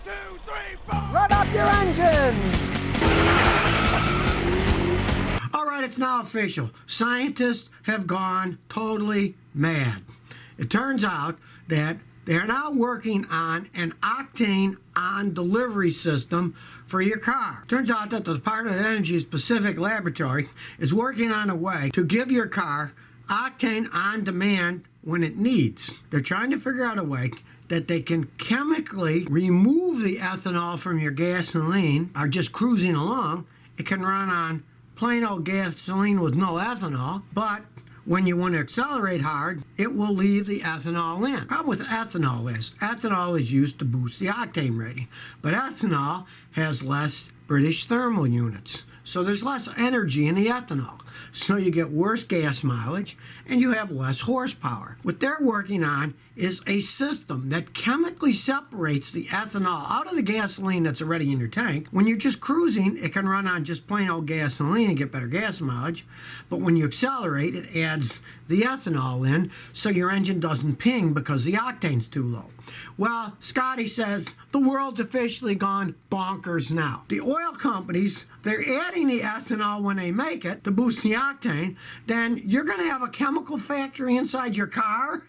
Rev up your engines! All right, it's now official. Scientists have gone totally mad. It turns out that they're now working on an octane on delivery system for your car. Turns out that the Department of Energy's Pacific Laboratory is working on a way to give your car octane on demand when it needs. They're trying to figure out a way that they can chemically remove the ethanol from your gasoline, or just cruising along. It can run on plain old gasoline with no ethanol, but when you want to accelerate hard, it will leave the ethanol in. The problem with ethanol is used to boost the octane rating, but ethanol has less British thermal units. So there's less energy in the ethanol. So you get worse gas mileage and you have less horsepower. What they're working on is a system that chemically separates the ethanol out of the gasoline that's already in your tank. When you're just cruising, it can run on just plain old gasoline and get better gas mileage. But when you accelerate, it adds the ethanol in so your engine doesn't ping because the octane's too low. Well, Scotty says the world's officially gone bonkers now. The oil companies, they're adding the ethanol when they make it to boost the octane. Then you're going to have a chemical factory inside your car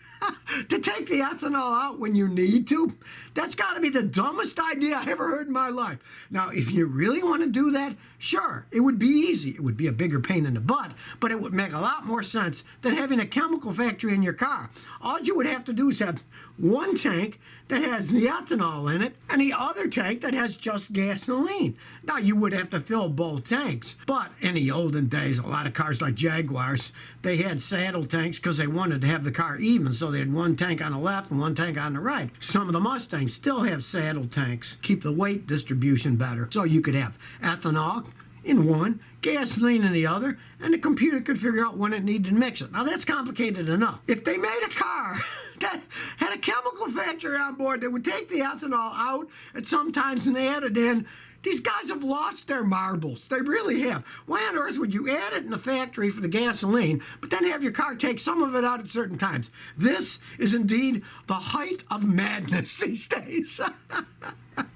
to take the ethanol out when you need to. That's got to be the dumbest idea I ever heard in my life. Now, if you really want to do that, sure, it would be easy. It would be a bigger pain in the butt, but it would make a lot more sense than having a chemical factory in your car. All you would have to do is have one tank that has the ethanol in it and the other tank that has just gasoline. Now, you would have to fill both tanks, but in the olden days, a lot of cars like Jaguars, they had saddle tanks because they wanted to have the car even, so they had one tank on the left and one tank on the right. Some of the Mustangs still have saddle tanks, keep the weight distribution better, so you could have ethanol in one, gasoline in the other, and the computer could figure out when it needed to mix it. Now, that's complicated enough. If they made a car that had a chemical factory on board that would take the ethanol out and sometimes they add it in, these guys have lost their marbles. They really have. Why on earth would you add it in the factory for the gasoline, but then have your car take some of it out at certain times? This is indeed the height of madness these days.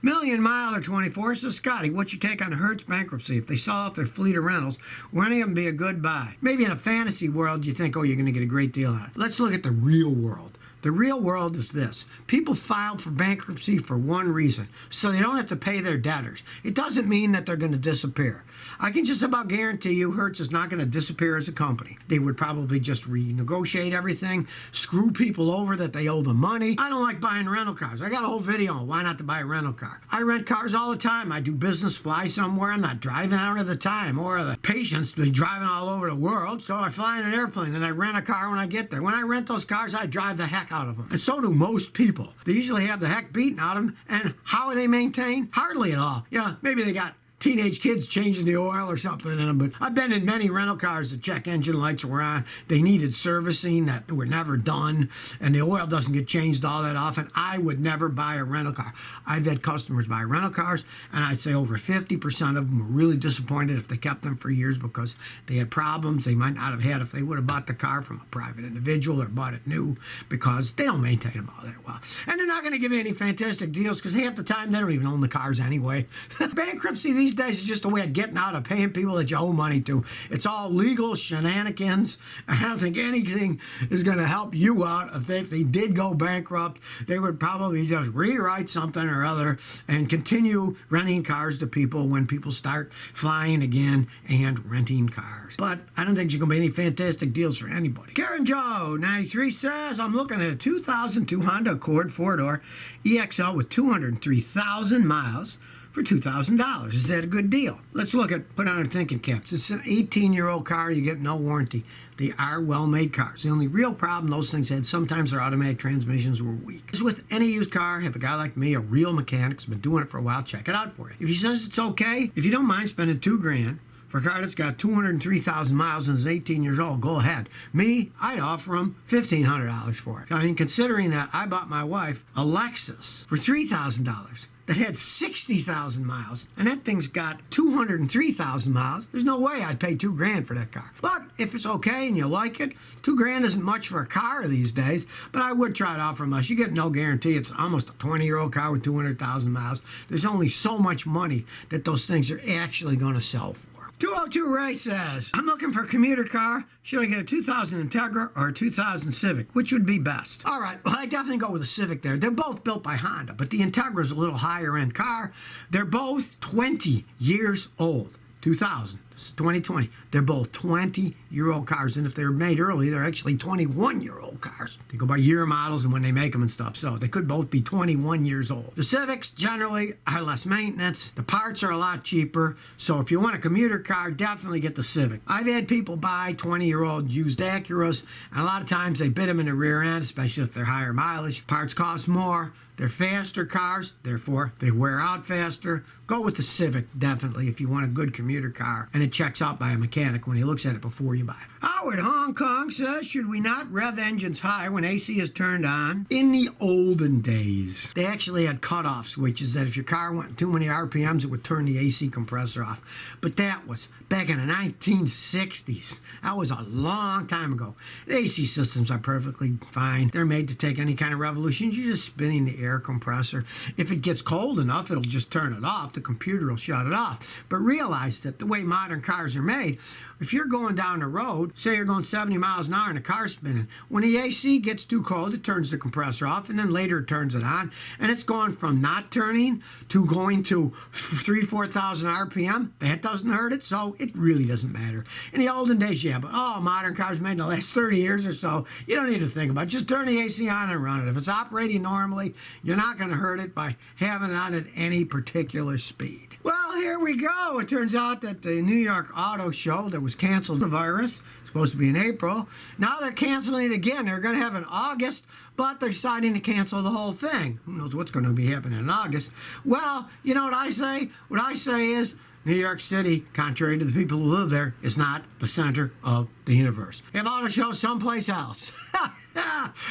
Million Miler 24 says, Scotty, what's your take on Hertz bankruptcy? If they sell off their fleet of rentals, will any of them be a good buy? Maybe in a fantasy world, you think, oh, you're going to get a great deal on it. Let's look at the real world. The real world is this. People filed for bankruptcy for one reason, so they don't have to pay their debtors. It doesn't mean that they're going to disappear. I can just about guarantee you Hertz is not going to disappear as a company. They would probably just renegotiate everything, screw people over that they owe them money. I don't like buying rental cars. I got a whole video on why not to buy a rental car. I rent cars all the time. I do business, fly somewhere. I'm not driving out of the time or the patience to be driving all over the world, so I fly in an airplane and I rent a car when I get there. When I rent those cars, I drive the heck out of them. And so do most people. They usually have the heck beaten out of them. And how are they maintained? Hardly at all. Yeah, maybe they got teenage kids changing the oil or something in them, but I've been in many rental cars that check engine lights were on. They needed servicing that were never done, and the oil doesn't get changed all that often. I would never buy a rental car. I've had customers buy rental cars, and I'd say over 50% of them were really disappointed if they kept them for years because they had problems they might not have had if they would have bought the car from a private individual or bought it new, because they don't maintain them all that well. And they're not going to give you any fantastic deals because half the time they don't even own the cars anyway. Bankruptcy these days is just a way of getting out of paying people that you owe money to. It's all legal shenanigans. I don't think anything is going to help you out. If they did go bankrupt, they would probably just rewrite something or other and continue renting cars to people when people start flying again and renting cars. But I don't think there's going to be any fantastic deals for anybody. Karen Joe 93 says, I'm looking at a 2002 Honda Accord 4-door EXL with 203,000 miles for $2,000. Is that a good deal? Let's look at, put on our thinking caps. It's an 18-year-old car. You get no warranty. They are well-made cars. The only real problem those things had, sometimes their automatic transmissions were weak. As with any used car, have a guy like me, a real mechanic, who's been doing it for a while, check it out for you. If he says it's okay, if you don't mind spending $2,000 for a car that's got 203,000 miles and is 18 years old, go ahead. Me, I'd offer him $1,500 for it. I mean, considering that I bought my wife a Lexus for $3,000. that had 60,000 miles, and that thing's got 203,000 miles. There's no way I'd pay $2,000 for that car. But if it's okay and you like it, $2,000 isn't much for a car these days, but I would try it out for less. You get no guarantee. It's almost a 20-year-old car with 200,000 miles. There's only so much money that those things are actually going to sell for. 202 Ray says, I'm looking for a commuter car. Should I get a 2000 Integra or a 2000 Civic? Which would be best? All right, well, I definitely go with the Civic there. They're both built by Honda, but the Integra is a little higher end car. They're both 20 years old. 2000. This is 2020. They're both 20-year-old cars, and if they were made early, they're actually 21-year-old cars. They go by year models and when they make them and stuff, so they could both be 21 years old. The Civics generally are less maintenance. The parts are a lot cheaper, so if you want a commuter car, definitely get the Civic. I've had people buy 20-year-old used Acuras, and a lot of times they bid them in the rear end, especially if they're higher mileage. Parts cost more. They're faster cars, therefore they wear out faster. Go with the Civic, definitely, if you want a good commuter car, and it checks out by a mechanic when he looks at it before you buy it. Howard, Hong Kong says, should we not rev engines high when AC is turned on? In the olden days, they actually had cutoff switches that if your car went too many RPMs, it would turn the AC compressor off. But that was back in the 1960s. That was a long time ago. The AC systems are perfectly fine. They're made to take any kind of revolution. You're just spinning the air compressor. If it gets cold enough, it'll just turn it off. The computer will shut it off. But realize that the way modern cars are made, if you're going down the road, say you're going 70 miles an hour and the car's spinning, when the AC gets too cold, it turns the compressor off, and then later it turns it on, and it's gone from not turning to going to 4,000 RPM. That doesn't hurt it, so it really doesn't matter. In the olden days, yeah, but modern cars made in the last 30 years or so, you don't need to think about it. Just turn the AC on and run it. If it's operating normally, you're not going to hurt it by having it on at any particular speed. Well, here we go. It turns out that the New York Auto Show that was canceled, the virus, supposed to be in April. Now they're canceling it again. They're going to have it in August, but they're deciding to cancel the whole thing. Who knows what's going to be happening in August? Well, you know what I say? What I say is New York City, contrary to the people who live there, is not the center of the universe. Have auto shows someplace else.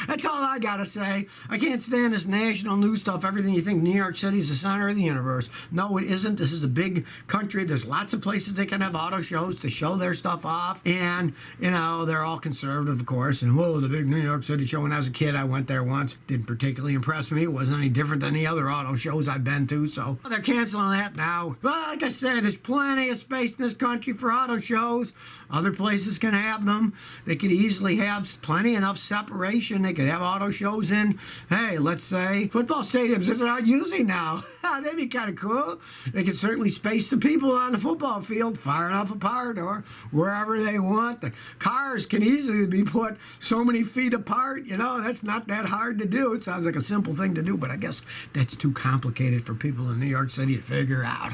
That's all I gotta say. I can't stand this national news stuff. Everything you think New York City is the center of the universe. No, it isn't. This is a big country. There's lots of places they can have auto shows to show their stuff off. And, you know, they're all conservative, of course. And, whoa, the big New York City show. When I was a kid, I went there once. Didn't particularly impress me. It wasn't any different than the other auto shows I've been to. So they're canceling that now. But like I said, there's plenty of space in this country for auto shows. Other places can have them. They could easily have plenty enough separation. They could have auto shows in, hey, let's say, football stadiums that they're not using now. That'd be kind of cool. They could certainly space the people on the football field far enough apart or wherever they want. The cars can easily be put so many feet apart. You know, that's not that hard to do. It sounds like a simple thing to do, but I guess that's too complicated for people in New York City to figure out.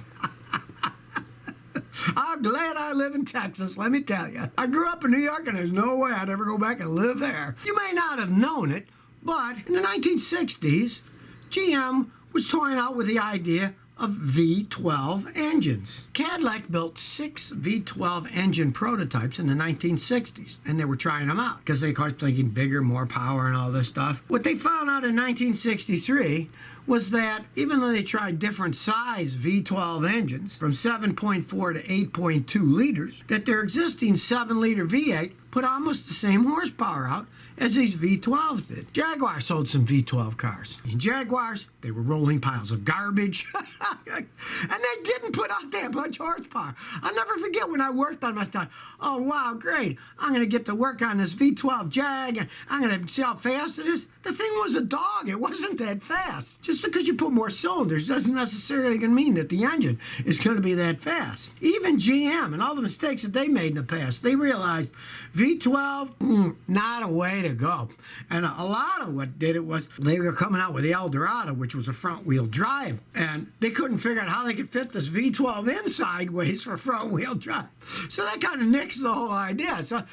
I'm glad I live in Texas, let me tell you. I grew up in New York, and there's no way I'd ever go back and live there. You may not have known it, but in the 1960s, GM was toying out with the idea of V12 engines. Cadillac built 6 V12 engine prototypes in the 1960s, and they were trying them out because they started thinking bigger, more power, and all this stuff. What they found out in 1963 was that even though they tried different size V12 engines from 7.4 to 8.2 liters, that their existing 7-liter V8 put almost the same horsepower out as these V12s did. Jaguar sold some V12 cars. In Jaguars, they were rolling piles of garbage, and they didn't put out that much horsepower. I'll never forget when I worked on them, I thought, oh, wow, great. I'm going to get to work on this V12 Jag, and I'm going to see how fast it is. The thing was a dog. It wasn't that fast. Just because you put more cylinders doesn't necessarily mean that the engine is going to be that fast. Even GM and all the mistakes that they made in the past, they realized V12, not a way to go. And a lot of what did it was they were coming out with the Eldorado, which was a front-wheel drive, and they couldn't figure out how they could fit this V12 in sideways for front-wheel drive. So that kind of nixed the whole idea. So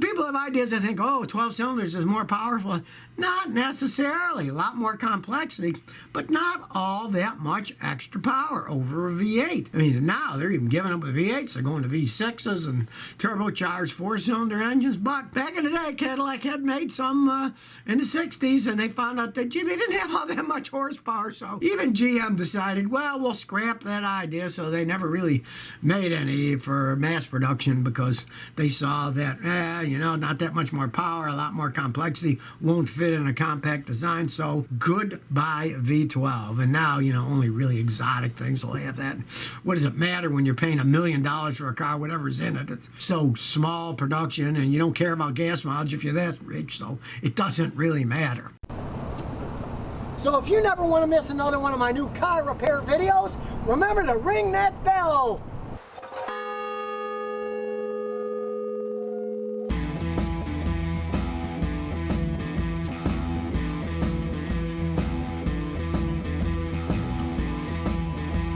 people have ideas that think, oh, 12 cylinders is more powerful. Not necessarily. A lot more complexity, but not all that much extra power over a V8. I mean, now they're even giving up with V8s. They're going to V6s and turbocharged four-cylinder engines. But back in the day, Cadillac had made some in the 60s, and they found out that, gee, they didn't have all that much horsepower. So even GM decided, well, we'll scrap that idea. So they never really made any for mass production because they saw that, not that much more power, a lot more complexity, won't fit in a compact design. So goodbye V12. And now, only really exotic things will have that. What does it matter when you're paying $1 million for a car, whatever's in it? It's so small production, and you don't care about gas mileage if you're that rich, so it doesn't really matter. So if you never want to miss another one of my new car repair videos, remember to ring that bell.